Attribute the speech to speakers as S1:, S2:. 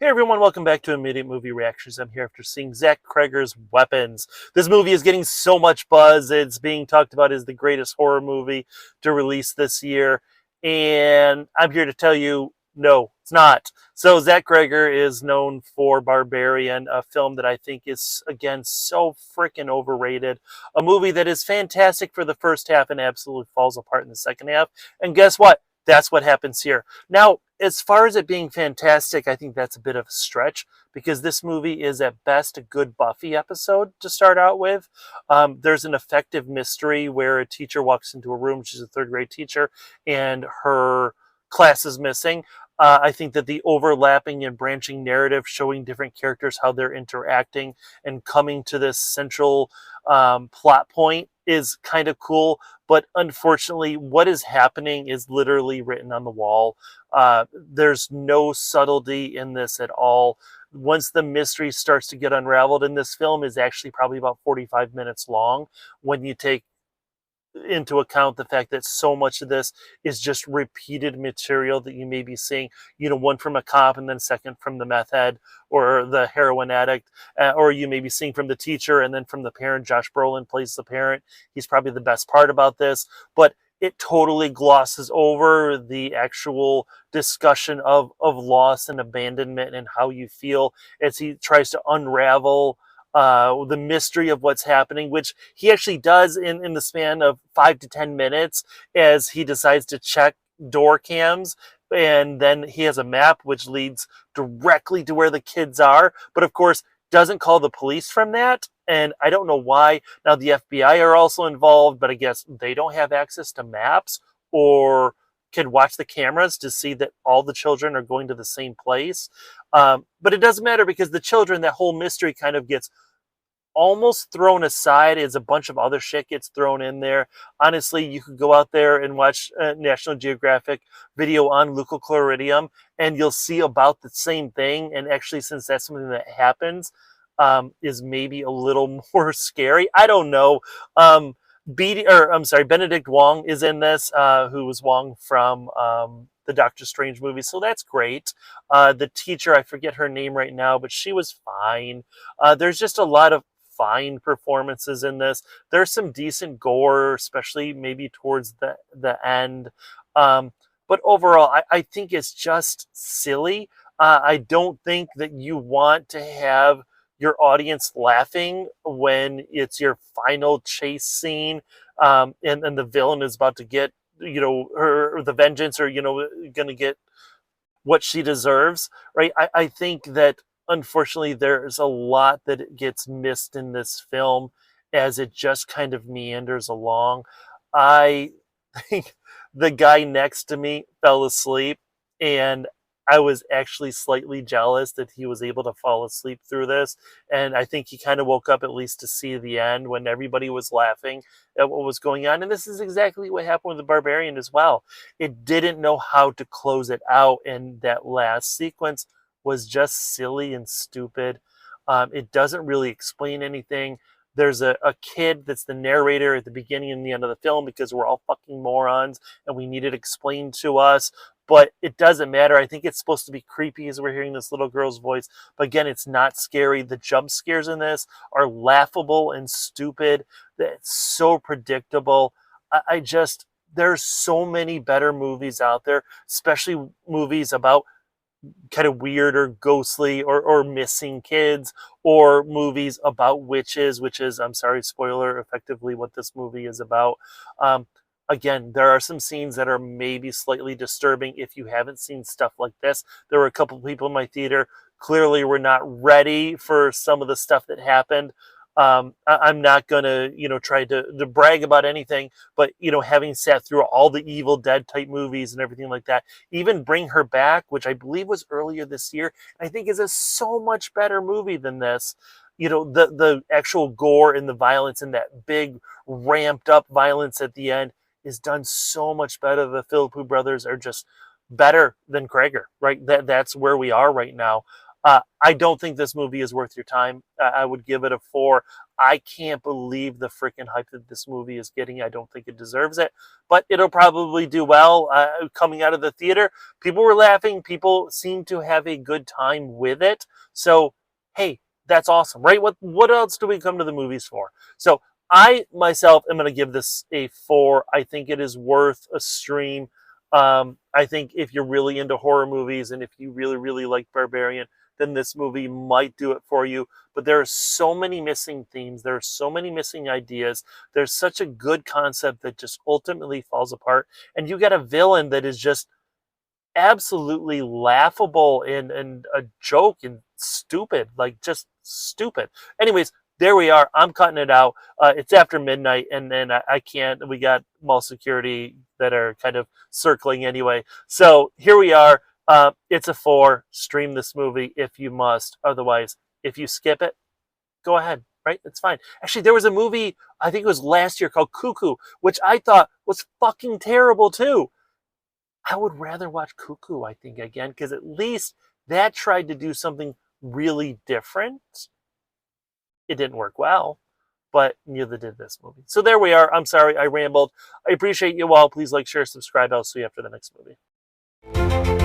S1: Hey everyone, welcome back to Immediate Movie Reactions. I'm here after seeing Zach Cregger's Weapons. This movie is getting so much buzz. It's being talked about as the greatest horror movie to release this year. And I'm here to tell you, no, it's not. So Zach Cregger is known for Barbarian, a film that I think is, again, so freaking overrated. A movie that is fantastic for the first half and absolutely falls apart in the second half. And guess what? That's what happens here. Now, as far as it being fantastic, I think that's a bit of a stretch because this movie is at best a good Buffy episode to start out with. There's an effective mystery where a teacher walks into a room, she's a third grade teacher, and her class is missing. I think that the overlapping and branching narrative showing different characters, how they're interacting and coming to this central plot point is kind of cool. But unfortunately, what is happening is literally written on the wall. There's no subtlety in this at all. Once the mystery starts to get unraveled, and this film is actually probably about 45 minutes long when you take into account the fact that so much of this is just repeated material that you may be seeing, one from a cop and then second from the meth head or the heroin addict, or you may be seeing from the teacher and then from the parent. Josh Brolin plays the parent. He's probably the best part about this, but it totally glosses over the actual discussion of loss and abandonment and how you feel as he tries to unravel the mystery of what's happening, which he actually does in the span of 5 to 10 minutes as he decides to check door cams. And then he has a map which leads directly to where the kids are, but of course doesn't call the police from that. And I don't know why. Now the FBI are also involved, but I guess they don't have access to maps or can watch the cameras to see that all the children are going to the same place. But it doesn't matter because the children, that whole mystery kind of gets almost thrown aside as a bunch of other shit gets thrown in there. Honestly, you could go out there and watch a National Geographic video on leucochloridium and you'll see about the same thing. And actually, since that's something that happens, is maybe a little more scary. I don't know. Benedict Wong is in this, who was Wong from the Doctor Strange movie, so that's great. The teacher, I forget her name right now, but she was fine. There's just a lot of fine performances in this. There's some decent gore, especially maybe towards the end. But overall, I think it's just silly. I don't think that you want to have your audience laughing when it's your final chase scene, and the villain is about to get, her the vengeance, or going to get what she deserves, right? I think that unfortunately there's a lot that gets missed in this film as it just kind of meanders along. I think the guy next to me fell asleep, and I was actually slightly jealous that he was able to fall asleep through this. And I think he kind of woke up at least to see the end when everybody was laughing at what was going on. And this is exactly what happened with The Barbarian as well. It didn't know how to close it out. And that last sequence was just silly and stupid. It doesn't really explain anything. There's a kid that's the narrator at the beginning and the end of the film because we're all fucking morons and we need it explained to us. But it doesn't matter. I think it's supposed to be creepy as we're hearing this little girl's voice. But again, it's not scary. The jump scares in this are laughable and stupid. It's so predictable. There's so many better movies out there, especially movies about kind of weird or ghostly or missing kids, or movies about witches, which is, I'm sorry, spoiler, effectively what this movie is about. Again, there are some scenes that are maybe slightly disturbing if you haven't seen stuff like this. There were a couple of people in my theater clearly were not ready for some of the stuff that happened. I'm not gonna, try to brag about anything, but having sat through all the Evil Dead type movies and everything like that, even Bring Her Back, which I believe was earlier this year, I think is a so much better movie than this. The actual gore and the violence and that big ramped up violence at the end is done so much better. The Philippou brothers are just better than Cregger, right? That's where we are right now. I don't think this movie is worth your time. I would give it a 4. I can't believe the freaking hype that this movie is getting. I don't think it deserves it, but it'll probably do well. Coming out of the theater, people were laughing. People seem to have a good time with it. So, hey, that's awesome, right? What else do we come to the movies for? So I myself am going to give this a 4. I think it is worth a stream. I think if you're really into horror movies and if you really, really like Barbarian, then this movie might do it for you. But there are so many missing themes. There are so many missing ideas. There's such a good concept that just ultimately falls apart. And you got a villain that is just absolutely laughable and a joke and stupid, like just stupid. Anyways, there we are. I'm cutting it out. It's after midnight, and then I can't. We got mall security that are kind of circling anyway. So here we are. It's a 4. Stream this movie if you must. Otherwise, if you skip it, go ahead. Right? It's fine. Actually, there was a movie, I think it was last year, called Cuckoo, which I thought was fucking terrible too. I would rather watch Cuckoo, I think, again, because at least that tried to do something really different. It didn't work well, but neither did this movie. So there we are. I'm sorry, I rambled. I appreciate you all. Please like, share, subscribe. I'll see you after the next movie.